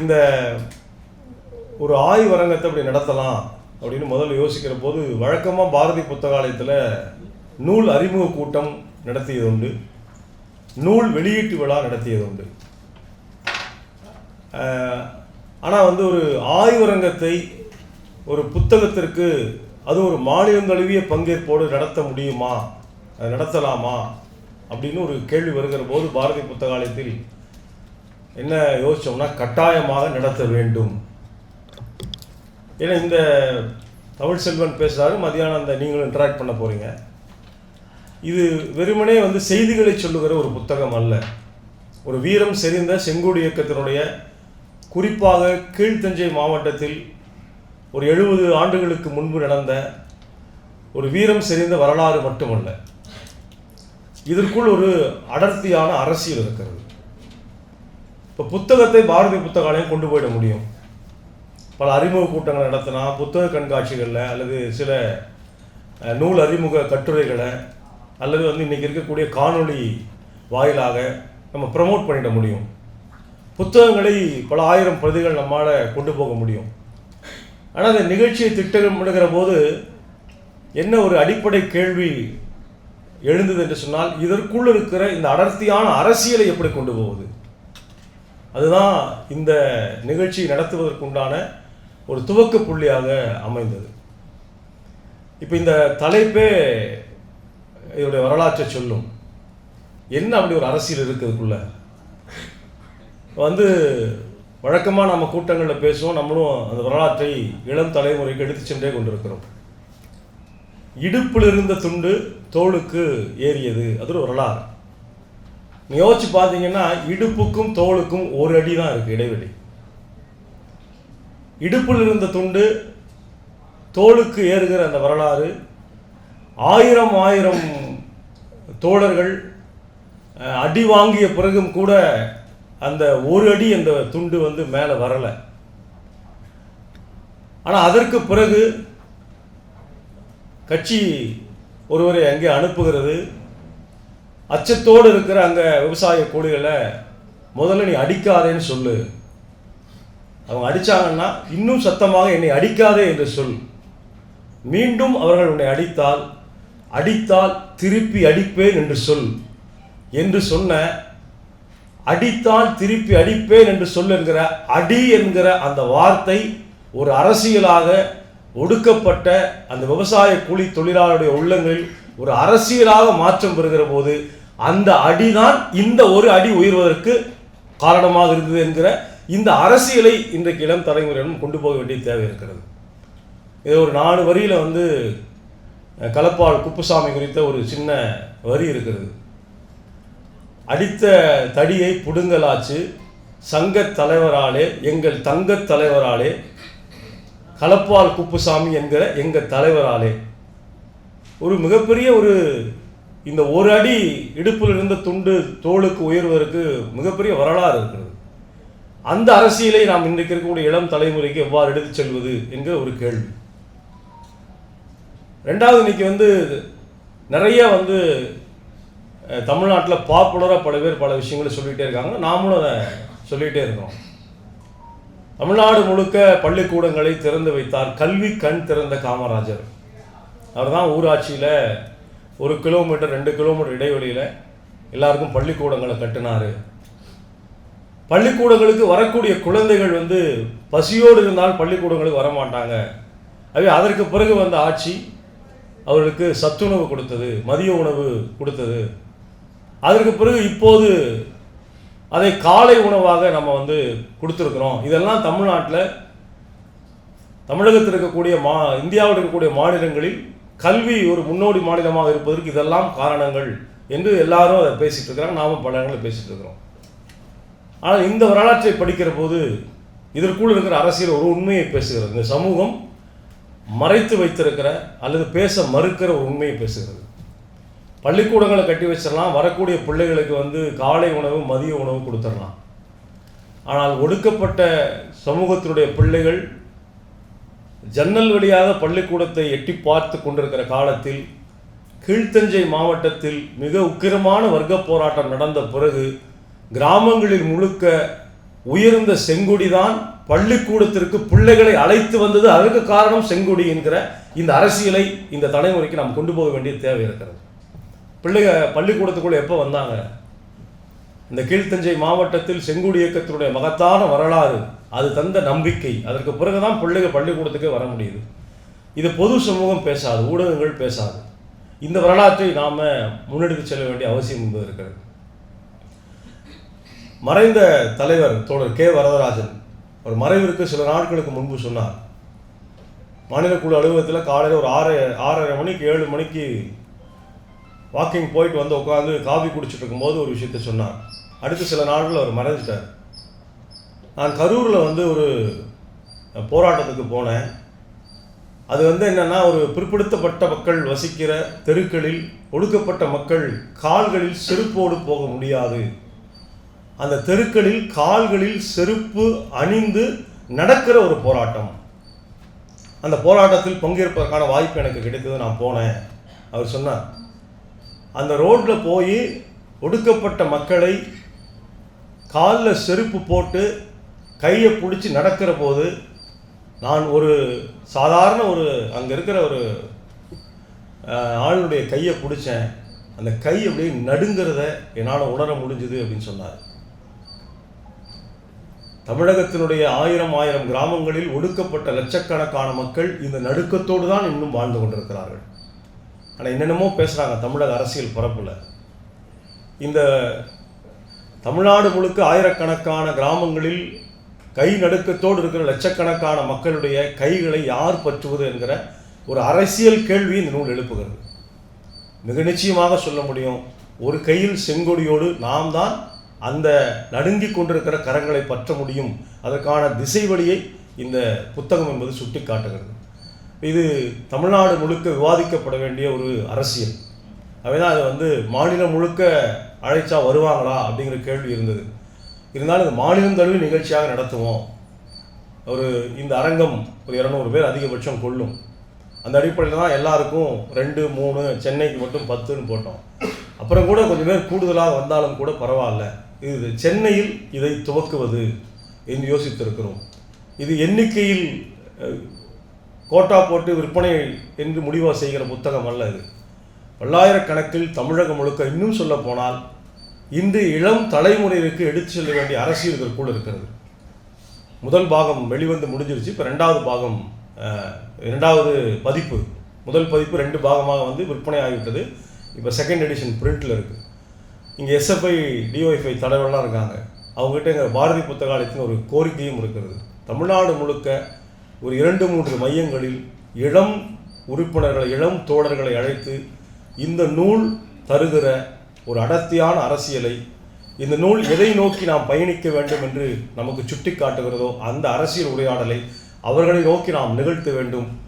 இந்த ஒரு ஆய்வரங்கத்தை அப்படி நடத்தலாம் அப்படின்னு முதல்ல யோசிக்கிற போது வழக்கமாக பாரதி புத்தகாலயத்தில் நூல் அறிமுக கூட்டம் நடத்தியது உண்டு, நூல் வெளியீட்டு விழா நடத்தியது உண்டு. ஆனால் ஒரு ஆய்வரங்கத்தை ஒரு புத்தகத்திற்கு அது ஒரு மாநிலம் தழுவிய பங்கேற்போடு நடத்த முடியுமா, அதை நடத்தலாமா அப்படின்னு ஒரு கேள்வி வருகிற போது பாரதி புத்தகாலயத்தில் என்ன யோசித்தோம்னா, கட்டாயமாக நடத்த வேண்டும். ஏன்னா இந்த தமிழ் செல்வன் பேசுகிறாரு, மதியானம் அந்த நீங்களும் இன்டராக்ட் பண்ண போகிறீங்க. இது வெறுமனே செய்திகளை சொல்லுகிற ஒரு புத்தகம் அல்ல. ஒரு வீரம் செறிந்த செங்கோடு இயக்கத்தினுடைய குறிப்பாக கீழ்த்தஞ்சை மாவட்டத்தில் ஒரு 70 ஆண்டுகளுக்கு முன்பு நடந்த ஒரு வீரம் செறிந்த வரலாறு மட்டுமல்ல, இதற்குள் ஒரு அடர்த்தியான அரசியல் இருக்கிறது. இப்போ புத்தகத்தை பாரதி புத்தகாலயம் கொண்டு போயிட முடியும். பல அறிமுக கூட்டங்கள் நடத்தினா, புத்தக கண்காட்சிகளில் அல்லது சில நூல் அறிமுக கட்டுரைகளை அல்லது இன்றைக்கி இருக்கக்கூடிய காணொளி வாயிலாக நம்ம ப்ரமோட் பண்ணிட முடியும். புத்தகங்களை பல ஆயிரம் பிரதிகள் நம்மால் கொண்டு போக முடியும். ஆனால் அந்த நிகழ்ச்சியை திட்டமிடுகிற போது என்ன ஒரு அடிப்படை கேள்வி எழுந்தது என்று சொன்னால், இதற்குள் இருக்கிற இந்த அடர்த்தியான அரசியலை எப்படி கொண்டு போவது? அதுதான் இந்த நிகழ்ச்சி நடத்துவதற்குண்டான ஒரு துவக்க புள்ளியாக அமைந்தது. இப்போ இந்த தலைப்பே இதனுடைய வரலாற்றை சொல்லும். என்ன அப்படி ஒரு அரசியல் இருக்கிறதுக்குள்ள வழக்கமாக நம்ம கூட்டங்களில் பேசுவோம், நம்மளும் அந்த வரலாற்றை இளம் தலைமுறைக்கு எடுத்து சென்றே கொண்டிருக்கிறோம். இடுப்பில் இருந்த துண்டு தோளுக்கு ஏறியது, அது ஒரு வரலாறு. யோசிச்சு பார்த்தீங்கன்னா, இடுப்புக்கும் தோளுக்கும் ஒரு அடி தான் இருக்குது இடைவெளி. இடுப்பில் இருந்த துண்டு தோளுக்கு ஏறுகிற அந்த வரலாறு, ஆயிரம் தோழர்கள் அடி வாங்கிய பிறகும் கூட அந்த ஒரு அடி அந்த துண்டு மேலே வரலை. ஆனால் அதற்கு பிறகு கட்சி ஒருவரை அங்கே அனுப்புகிறது. அச்சத்தோடு இருக்கிற அங்கே விவசாய கூலிகளை முதல்ல நீ அடிக்காதேன்னு சொல்லு, அவங்க அடித்தாங்கன்னா இன்னும் சத்தமாக என்னை அடிக்காதே என்று சொல், மீண்டும் அவர்கள் உன்னை அடித்தால் திருப்பி அடிப்பேன் என்று சொல் என்று சொன்ன, அடித்தால் திருப்பி அடிப்பேன் என்று சொல் என்கிற அடி என்கிற அந்த வார்த்தை ஒரு அரசியலாக ஒடுக்கப்பட்ட அந்த விவசாய கூலி தொழிலாளருடைய உள்ளங்களில் ஒரு அரசியலாக மாற்றம் பெறுகிற போது அந்த அடிதான் இந்த ஒரு அடி உயர்வதற்கு காரணமாக இருந்தது என்கிற இந்த அரசியலை இன்றைக்கு இளம் தலைமுறையிடம் கொண்டு போக வேண்டிய தேவை இருக்கிறது. இது ஒரு 4 வரியில் களப்பால் குப்புசாமி குறித்த ஒரு சின்ன வரி இருக்கிறது. அடித்த தடியை புடுங்கலாச்சு சங்கத் தலைவராலே, எங்கள் தங்கத் தலைவராலே, களப்பால் குப்புசாமி என்கிற எங்கள் தலைவராலே. ஒரு மிகப்பெரிய இந்த ஒரு அடி இடுப்பில் இருந்த துண்டு தோளுக்கு உயர்வதற்கு மிகப்பெரிய வரலாறு இருக்கிறது. அந்த அரசியலை நாம் இன்றைக்கு இருக்கக்கூடிய இளம் தலைமுறைக்கு எவ்வாறு எடுத்து செல்வது என்கிற ஒரு கேள்வி. ரெண்டாவது, இன்னைக்கு நிறைய தமிழ்நாட்டில் பாப்புலராக பல பேர் பல விஷயங்களை சொல்லிகிட்டே இருக்காங்க, நாமளும் அதை சொல்லிகிட்டே இருக்கோம். தமிழ்நாடு முழுக்க பள்ளிக்கூடங்களை திறந்து வைத்தார், கல்வி கண் திறந்த காமராஜர். அவர் தான் ஊராட்சியில் 1 கிலோமீட்டர் 2 கிலோமீட்டர் இடைவெளியில் எல்லாருக்கும் பள்ளிக்கூடங்களை கட்டினார். பள்ளிக்கூடங்களுக்கு வரக்கூடிய குழந்தைகள் பசியோடு இருந்தால் பள்ளிக்கூடங்களுக்கு வரமாட்டாங்க. அதற்கு பிறகு வந்த ஆட்சி அவர்களுக்கு சத்துணவு கொடுத்தது, மதிய உணவு கொடுத்தது. அதற்கு பிறகு இப்போது அதை காலை உணவாக நம்ம கொடுத்துருக்குறோம். இதெல்லாம் தமிழகத்தில் இருக்கக்கூடிய இந்தியாவில் இருக்கக்கூடிய மாநிலங்களில் கல்வி ஒரு முன்னோடி மாநிலமாக இருப்பதற்கு இதெல்லாம் காரணங்கள் என்று எல்லாரும் அதை பேசிகிட்டு இருக்கிறாங்க, நாமும் பல இடங்களில் பேசிகிட்டு இருக்கிறோம். ஆனால் இந்த வரலாற்றை படிக்கிற போது இதற்குள் இருக்கிற அரசியல் ஒரு உண்மையை பேசுகிறது. இந்த சமூகம் மறைத்து வைத்திருக்கிற அல்லது பேச மறுக்கிற ஒரு உண்மையை பேசுகிறது. பள்ளிக்கூடங்களை கட்டி வச்சிடலாம், வரக்கூடிய பிள்ளைகளுக்கு காலை உணவு மதிய உணவு கொடுத்துடலாம். ஆனால் ஒடுக்கப்பட்ட சமூகத்தினுடைய பிள்ளைகள் ஜன்னல் வழியாக பள்ளிக்கூடத்தை எட்டி பார்த்து கொண்டிருக்கிற காலத்தில் கீழ்த்தஞ்சை மாவட்டத்தில் மிக உக்கிரமான வர்க்க போராட்டம் நடந்த பிறகு கிராமங்களில் முழுக்க உயர்ந்த செங்கொடிதான் பள்ளிக்கூடத்திற்கு பிள்ளைகளை அழைத்து வந்தது. அதற்கு காரணம் செங்கொடி என்கிற இந்த அரசியலை இந்த தலைமுறைக்கு நாம் கொண்டு போக வேண்டிய தேவை இருக்கிறது. பள்ளிக்கூடத்துக்குள்ள எப்போ வந்தாங்க? இந்த கீழ்த்தஞ்சை மாவட்டத்தில் செங்கொடி இயக்கத்தினுடைய மகத்தான வரலாறு, அது தந்த நம்பிக்கை, அதற்கு பிறகுதான் பிள்ளைகள் பள்ளிக்கூடத்துக்கே வர முடியுது. இது பொது சமூகம் பேசாது, ஊடகங்கள் பேசாது. இந்த வரலாற்றை நாம் முன்னெடுத்து செல்ல வேண்டிய அவசியம் என்பது இருக்கிறது. மறைந்த தலைவர் தோழர் கே வரதராஜன் ஒரு மறைவிற்கு சில நாட்களுக்கு முன்பு சொன்னார், மாநில குழு அலுவலகத்தில் காலையில் ஒரு 6:30 மணிக்கு 7 மணிக்கு வாக்கிங் போயிட்டு வந்து உட்காந்து காஃபி குடிச்சிட்டு இருக்கும்போது ஒரு விஷயத்தை சொன்னார். அடுத்த சில நாட்கள் அவர் மறைஞ்சிட்டார். நான் கரூரில் ஒரு போராட்டத்துக்கு போனேன். அது என்னென்னா, ஒரு பிற்படுத்தப்பட்ட மக்கள் வசிக்கிற தெருக்களில் ஒடுக்கப்பட்ட மக்கள் கால்களில் செருப்போடு போக முடியாது. அந்த தெருக்களில் கால்களில் செருப்பு அணிந்து நடக்கிற ஒரு போராட்டம். அந்த போராட்டத்தில் பங்கேற்பதற்கான வாய்ப்பு எனக்கு கிடைத்தது. நான் போனேன். அவர் சொன்னார், அந்த ரோட்டில் போய் ஒடுக்கப்பட்ட மக்களை காலில் செருப்பு போட்டு கையை பிடிச்சி நடக்கிற போது நான் ஒரு சாதாரண அங்கே இருக்கிற ஒரு ஆளுடைய கையை பிடிச்சேன். அந்த கை அப்படியே நடுங்கிறத என்னால் உணர முடிஞ்சுது அப்படின்னு சொன்னார். தமிழகத்தினுடைய 1000 கிராமங்களில் ஒடுக்கப்பட்ட லட்சக்கணக்கான மக்கள் இந்த நடுக்கத்தோடு தான் இன்னும் வாழ்ந்து கொண்டிருக்கிறார்கள். ஆனால் என்னென்னமோ பேசுகிறாங்க தமிழக அரசியல் பரப்பில். இந்த தமிழ்நாடு முழுக்க ஆயிரக்கணக்கான கிராமங்களில் கை நடுக்கத்தோடு இருக்கிற லட்சக்கணக்கான மக்களுடைய கைகளை யார் பற்றுவது என்கிற ஒரு அரசியல் கேள்வி இந்த நூல் எழுப்புகிறது. மிக நிச்சயமாக சொல்ல முடியும், ஒரு கையில் செங்கொடியோடு நாம் தான் அந்த நடுங்கி கொண்டிருக்கிற கரங்களை பற்ற முடியும். அதற்கான திசை வழியை இந்த புத்தகம் என்பது சுட்டி காட்டுகிறது. இது தமிழ்நாடு முழுக்க விவாதிக்கப்பட வேண்டிய ஒரு அரசியல். அவைதான் அது மாநிலம் முழுக்க அழைச்சா வருவாங்களா அப்படிங்கிற கேள்வி இருந்தது. இருந்தாலும் இது மாநிலம் தழுவி நிகழ்ச்சியாக நடத்துவோம். இந்த அரங்கம் ஒரு 200 பேர் அதிகபட்சம் கொள்ளும். அந்த அடிப்படையில் தான் எல்லாருக்கும் 2, 3, சென்னைக்கு மட்டும் 10ன்னு போட்டோம். அப்புறம் கூட கொஞ்சம் பேர் கூடுதலாக வந்தாலும் கூட பரவாயில்ல, இது சென்னையில் இதை துவக்குவது என்று யோசித்திருக்கிறோம். இது எண்ணிக்கையில் கோட்டா போட்டு விற்பனை என்று முடிவாக செய்கிற புத்தகம் அல்ல. இது பல்லாயிரக்கணக்கில் தமிழகம் முழுக்க, இன்னும் சொல்ல போனால் இன்று இளம் தலைமுறைக்கு எடுத்து செல்ல வேண்டிய அரசியல் இதற்குள் இருக்கிறது. முதல் பாகம் வெளிவந்து முடிஞ்சிருச்சு. இப்போ 2வது பாகம், 2வது பதிப்பு, முதல் பதிப்பு 2 பாகமாக விற்பனை ஆகிவிட்டது. இப்போ செகண்ட் எடிஷன் பிரிண்டில் இருக்குது. இங்கே எஸ்எஃப்ஐ டிஒய்ஃபை தலைவர்கள்லாம் இருக்காங்க. அவங்ககிட்ட எங்கள் பாரதி புத்தகாலயத்தின் ஒரு கோரிக்கையும் இருக்கிறது. தமிழ்நாடு முழுக்க ஒரு 2-3 மையங்களில் இளம் உறுப்பினர்களை, இளம் தோழர்களை அழைத்து இந்த நூல் தருகிற ஒரு அடர்த்தியான அரசியலை, இந்த நூல் எதை நோக்கி நாம் பயணிக்க வேண்டும் என்று நமக்கு சுட்டி காட்டுகிறதோ அந்த அரசியல் உரையாடலை அவர்களை நோக்கி நாம் நிகழ்த்த வேண்டும்.